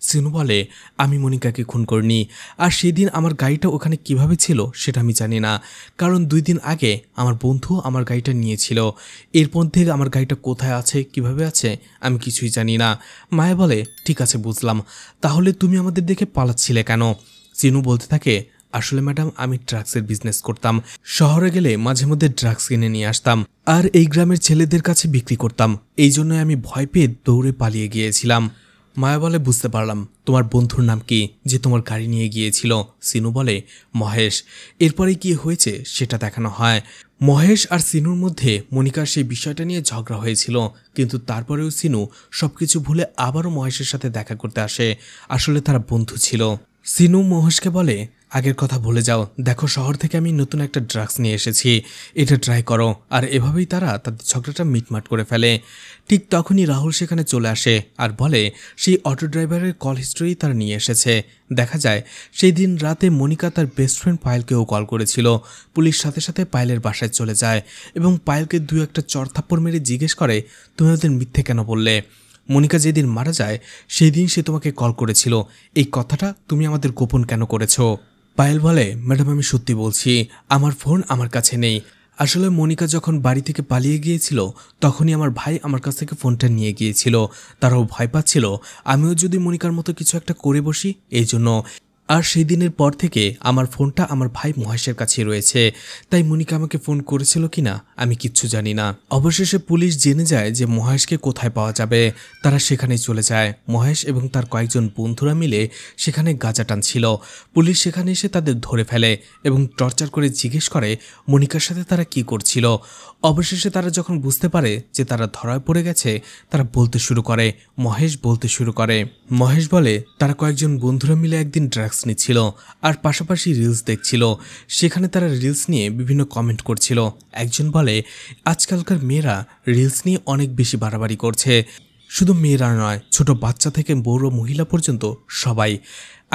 A: সিনু বলে, আমি মনিকাকে খুন করিনি, আর সেদিন আমার গাড়িটা ওখানে কিভাবে ছিল সেটা আমি জানি না, কারণ 2 দিন আগে আমার বন্ধু আমার গাড়িটা নিয়েছিল। এরপর থেকে আমার গাড়িটা কোথায় আছে, কিভাবে আছে, আমি কিছুই জানি না। মায়া বলে, ঠিক আছে বুঝলাম, তাহলে তুমি আমাদের দেখে পালাচ্ছিলে কেন? সিনু বলতে থাকে, আসলে ম্যাডাম আমি ড্রাগসের বিজনেস করতাম, শহরে গেলে মাঝে মধ্যে ড্রাগস কিনে নিয়ে আসতাম আর এই গ্রামের ছেলেদের কাছে বিক্রি করতাম, এই জন্য আমি ভয় পেয়ে দৌড়ে পালিয়ে গিয়েছিলাম। মায়া বলে, বুঝতে পারলাম, তোমার বন্ধুর নাম কি যে তোমার গাড়ি নিয়ে গিয়েছিল? সিনু বলে, মহেশ। এরপরে কি হয়েছে সেটা দেখানো হয়। মহেশ আর সিনুর মধ্যে মনিকার সেই বিষয়টা নিয়ে ঝগড়া হয়েছিল, কিন্তু তারপরেও সিনু সবকিছু ভুলে আবারও মহেশের সাথে দেখা করতে আসে। আসলে তারা বন্ধু ছিল। সিনু মহেশকে বলে, আগের কথা ভুলে যাও, দেখো শহর থেকে আমি নতুন একটা ড্রাগস নিয়ে এসেছি, এটা ট্রাই করো। আর এভাবেই তারা তাদের ঝগড়াটা মিটমাট করে ফেলে। ঠিক তখনই রাহুল সেখানে চলে আসে আর বলে সেই অটো ড্রাইভারের কল হিস্ট্রি তারা নিয়ে এসেছে। দেখা যায় সেই দিন রাতে মনিকা তার বেস্ট ফ্রেন্ড পায়েলকেও কল করেছিল। পুলিশ সাথে সাথে পায়েলের বাসায় চলে যায় এবং পায়েলকে 2-1 চড়থাপ্পড় মেরে জিজ্ঞেস করে, তুমি ওদের মিথ্যে কেন বললে? মনিকা যেদিন মারা যায় সেই দিন সে তোমাকে কল করেছিল, এই কথাটা তুমি আমাদের গোপন কেন করেছো? পায়েল বলে, ম্যাডাম আমি সত্যি বলছি, আমার ফোন আমার কাছে নেই। আসলে মনিকা যখন বাড়ি থেকে পালিয়ে গিয়েছিল তখনই আমার ভাই আমার কাছ থেকে ফোনটা নিয়ে গিয়েছিল, তারাও ভয় পাচ্ছিল আমিও যদি মনিকার মতো কিছু একটা করে বসি, এই জন্য। আর সেই দিনের পর থেকে আমার ফোনটা আমার ভাই মহেশের কাছে রয়েছে, তাই মনিকা আমাকে ফোন করেছিল কিনা আমি কিচ্ছু জানি না। অবশেষে পুলিশ জেনে যায় যে মহেশকে কোথায় পাওয়া যাবে, তারা সেখানে চলে যায়। মহেশ এবং তার কয়েকজন বন্ধুরা মিলে সেখানে গাঁজা টানছিল। পুলিশ সেখানে এসে তাদের ধরে ফেলে এবং টর্চার করে জিজ্ঞেস করে মনিকার সাথে তারা কি করছিল। অবশেষে তারা যখন বুঝতে পারে যে তারা ধরায় পড়ে গেছে, তারা বলতে শুরু করে, মহেশ বলতে শুরু করে। মহেশ বলে, তারা কয়েকজন বন্ধুরা মিলে একদিন ড্রাগস নিচ্ছিল আর পাশাপাশি রিলস দেখছিল। সেখানে তারা রিলস নিয়ে বিভিন্ন কমেন্ট করছিল। একজন বলে, আজকালকার মেয়েরা রিলস নিয়ে অনেক বেশি বাড়াবাড়ি করছে, শুধু মেয়েরা নয়, ছোট বাচ্চা থেকে বড় মহিলা পর্যন্ত সবাই।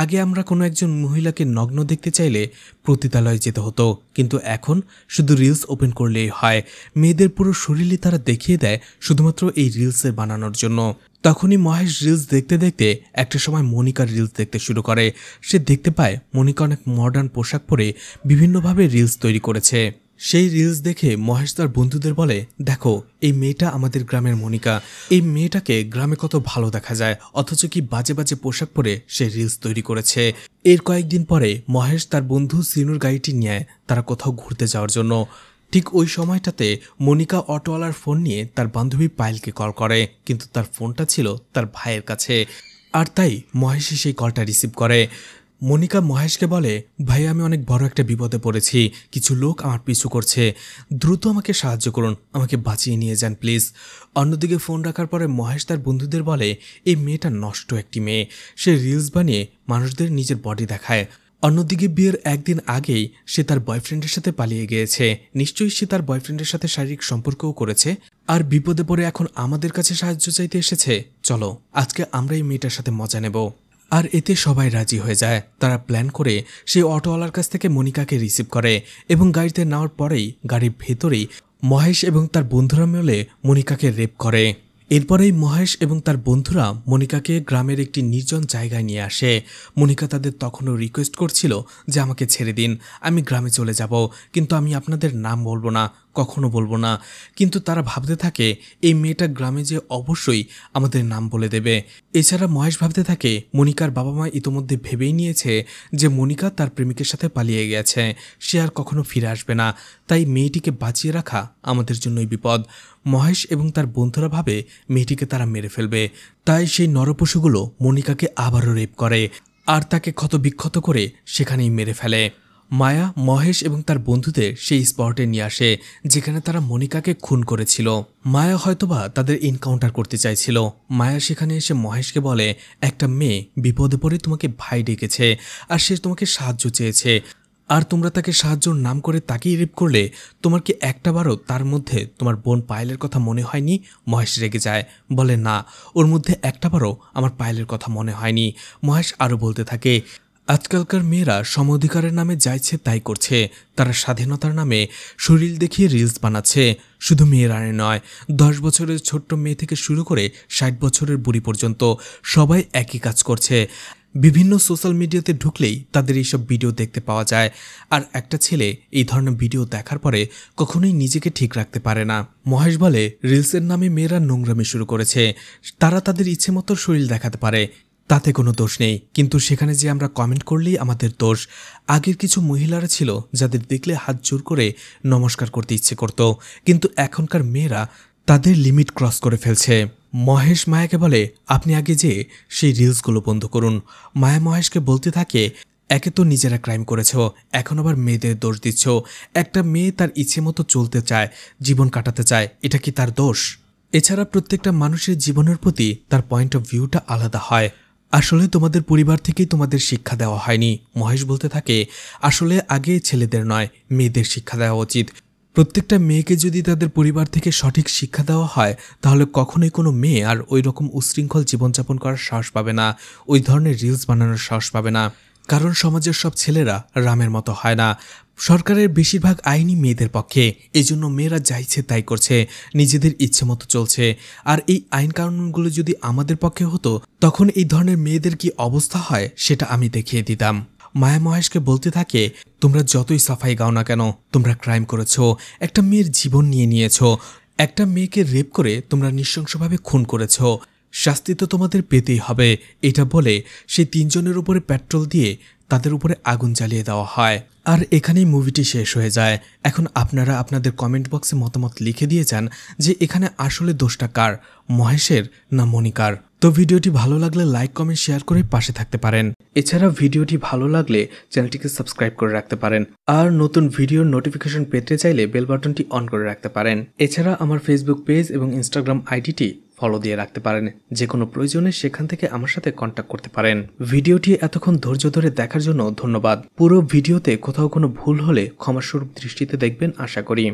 A: আগে আমরা কোনো একজন মহিলাকে নগ্ন দেখতে চাইলে পতিতালয়ে যেতে হতো, কিন্তু এখন শুধু রিলস ওপেন করলেই হয়। মেয়েদের পুরো শরীরই তারা দেখিয়ে দেয় শুধুমাত্র এই রিলসের বানানোর জন্য। তখনই মহেশ রিলস দেখতে দেখতে একটা সময় মনিকার রিলস দেখতে শুরু করে। সে দেখতে পায় মনিকা অনেক মডার্ন পোশাক পরে বিভিন্নভাবে রিলস তৈরি করেছে। সেই রিলস দেখে মহেশ তার বন্ধুদের বলে, দেখো এই মেয়েটা আমাদের গ্রামের মনিকা, এই মেয়েটাকে গ্রামে কত ভালো দেখা যায়, অথচ কি বাজে বাজে পোশাক পরে সে রিলস তৈরি করেছে। এর কয়েকদিন পরে মহেশ তার বন্ধু সিনুর গাড়িটি নিয়ে তারা কোথাও ঘুরতে যাওয়ার জন্য। ঠিক ওই সময়টাতে মনিকা অটোওয়ালার ফোন নিয়ে তার বান্ধবী পায়েলকে কল করে, কিন্তু তার ফোনটা ছিল তার ভাইয়ের কাছে, আর তাই মহেশ সেই কলটা রিসিভ করে। মনিকা মহেশকে বলে, ভাই আমি অনেক বড় একটা বিপদে পড়েছি, কিছু লোক আমার পিছু করছে, দ্রুত আমাকে সাহায্য করুন, আমাকে বাঁচিয়ে নিয়ে যান প্লিজ। অন্যদিকে ফোন রাখার পরে মহেশ তার বন্ধুদের বলে, এই মেয়েটা নষ্ট একটি মেয়ে, সে রিলস বানিয়ে মানুষদের নিজের বডি দেখায়। অন্যদিকে বিয়ের একদিন আগেই সে তার বয়ফ্রেন্ডের সাথে পালিয়ে গিয়েছে, নিশ্চয়ই সে তার বয়ফ্রেন্ডের সাথে শারীরিক সম্পর্কও করেছে, আর বিপদে পড়ে এখন আমাদের কাছে সাহায্য চাইতে এসেছে। চলো আজকে আমরা এই মেয়েটার সাথে মজা নেব। আর এতে সবাই রাজি হয়ে যায়। তারা প্ল্যান করে সেই অটোওয়ালার কাছ থেকে মনিকাকে রিসিভ করে এবং গাড়িতে নেওয়ার পরেই গাড়ির ভেতরেই মহেশ এবং তার বন্ধুরা মিলে মনিকাকে রেপ করে। এরপরেই মহেশ এবং তার বন্ধুরা মনিকাকে গ্রামের একটি নির্জন জায়গায় নিয়ে আসে। মনিকা তাদের তখনও রিকোয়েস্ট করছিল যে আমাকে ছেড়ে দিন, আমি গ্রামে চলে যাব, কিন্তু আমি আপনাদের নাম বলবো না, কখনো বলবো না। কিন্তু তারা ভাবতে থাকে এই মেয়েটা গ্রামে যে অবশ্যই আমাদের নাম বলে দেবে। এছাড়া মহেশ ভাবতে থাকে মনিকার বাবা মা ইতোমধ্যে ভেবেই নিয়েছে যে মনিকা তার প্রেমিকের সাথে পালিয়ে গেছে, সে আর কখনো ফিরে আসবে না, তাই মেয়েটিকে বাঁচিয়ে রাখা আমাদের জন্যই বিপদ। মহেশ এবং তার বন্ধুরা ভাবে মেয়েটিকে তারা মেরে ফেলবে, তাই সেই নরপশুগুলো মনিকাকে আবারও রেপ করে আর তাকে ক্ষতবিক্ষত করে সেখানেই মেরে ফেলে। মায়া মহেশ এবং তার বন্ধুদের সেই স্পটে নিয়ে আসে যেখানে তারা মনিকাকে খুন করেছিল। মায়া হয়তোবা তাদের এনকাউন্টার করতে চাইছিল। মায়া সেখানে এসে মহেশকে বলে, একটা মেয়ে বিপদে পড়ে তোমাকে ভাই ডেকেছে আর সে তোমাকে সাহায্য চেয়েছে, আর তোমরা তাকে সাহায্যর নাম করে তাকেই রেপ করলে। তোমার কি একটাবারও তার মধ্যে তোমার বোন পায়েলের কথা মনে হয়নি? মহেশ রেগে যায়, বলে না, ওর মধ্যে একটাবারও আমার পায়েলের কথা মনে হয়নি। মহেশ আরও বলতে থাকে, আজকালকার মেয়েরা সম অধিকারের নামে যাইছে তাই করছে, তারা স্বাধীনতার নামে শরীর দেখিয়ে রিলস বানাচ্ছে। শুধু মেয়েরানে নয়, 10 বছরের ছোট্ট মেয়ে থেকে শুরু করে 60 বছরের বুড়ি পর্যন্ত সবাই একই কাজ করছে। বিভিন্ন সোশ্যাল মিডিয়াতে ঢুকলেই তাদের এইসব ভিডিও দেখতে পাওয়া যায়। আর একটা ছেলে এই ধরনের ভিডিও দেখার পরে কখনোই নিজেকে ঠিক রাখতে পারে না। মহেশ বলে, রিলসের নামে মেয়েরা নোংরামি শুরু করেছে, তারা তাদের ইচ্ছে মতো শরীর দেখাতে পারে, তাতে কোনো দোষ নেই, কিন্তু সেখানে যে আমরা কমেন্ট করলেই আমাদের দোষ। আগের কিছু মহিলারা ছিল যাদের দেখলে হাত জোর করে নমস্কার করতে ইচ্ছে করত, কিন্তু এখনকার মেয়েরা তাদের লিমিট ক্রস করে ফেলছে। মহেশ মায়াকে বলে, আপনি আগে যে সেই রিলসগুলো বন্ধ করুন। মায়া মহেশকে বলতে থাকে, একে তো নিজেরা ক্রাইম করেছ, এখন আবার মেয়েদের দোষ দিচ্ছ। একটা মেয়ে তার ইচ্ছে মতো চলতে চায়, জীবন কাটাতে চায়, এটা কি তার দোষ? এছাড়া প্রত্যেকটা মানুষের জীবনের প্রতি তার পয়েন্ট অফ ভিউটা আলাদা হয়। আসলে তোমাদের পরিবার থেকেই তোমাদের শিক্ষা দেওয়া হয়নি। মহেশ বলতে থাকে, আসলে আগে ছেলেদের নয় মেয়েদের শিক্ষা দেওয়া উচিত। প্রত্যেকটা মেয়েকে যদি তাদের পরিবার থেকে সঠিক শিক্ষা দেওয়া হয় তাহলে কখনোই কোনো মেয়ে আর ওই রকম উশৃঙ্খল জীবনযাপন করার সাহস পাবে না, ওই ধরনের রিলস বানানোর সাহস পাবে না। কারণ সমাজের সব ছেলেরা রামের মতো হয় না। সরকারের বেশিরভাগ আইনই মেয়েদের পক্ষে, এই জন্য মেয়েরা যাইছে তাই করছে, নিজেদের ইচ্ছে মতো চলছে। আর এই আইন কানুনগুলো যদি আমাদের পক্ষে হতো তখন এই ধরনের মেয়েদের কি অবস্থা হয় সেটা আমি দেখিয়ে দিতাম। মায়া মহেশকে বলতে থাকে, তোমরা যতই সাফাই গাও না কেন, তোমরা ক্রাইম করেছ, একটা মেয়ের জীবন নিয়েছ, একটা মেয়েকে রেপ করে তোমরা নৃশংসভাবে খুন করেছ, শাস্তি তো তোমাদের পেতেই হবে। এটা বলে সেই 3 জনের উপরে পেট্রোল দিয়ে তাদের উপরে আগুন জ্বালিয়ে দেওয়া হয়। আর এখানেই মুভিটি শেষ হয়ে যায়। এখন আপনারা আপনাদের কমেন্ট বক্সে মতামত লিখে দিয়ে যান যে এখানে আসলে দোষটা কার, মহেশের না মনিকার। তো ভিডিওটি ভালো লাগলে লাইক কমেন্ট শেয়ার করে পাশে থাকতে পারেন। এছাড়া ভিডিওটি ভালো লাগলে চ্যানেলটিকে সাবস্ক্রাইব করে রাখতে পারেন, আর নতুন ভিডিওর নোটিফিকেশন পেতে চাইলে বেল বাটনটি অন করে রাখতে পারেন। এছাড়া আমার ফেসবুক পেজ এবং ইনস্টাগ্রাম আইডিটি ফলো দিয়ে রাখতে পারেন, যে কোনো প্রয়োজনে সেখান থেকে আমার সাথে কন্ট্যাক্ট করতে পারেন। ভিডিওটি এতক্ষণ ধৈর্য ধরে দেখার জন্য ধন্যবাদ। পুরো ভিডিওতে কোথাও কোনো ভুল হলে ক্ষমাস্বরূপ দৃষ্টিতে দেখবেন আশা করি।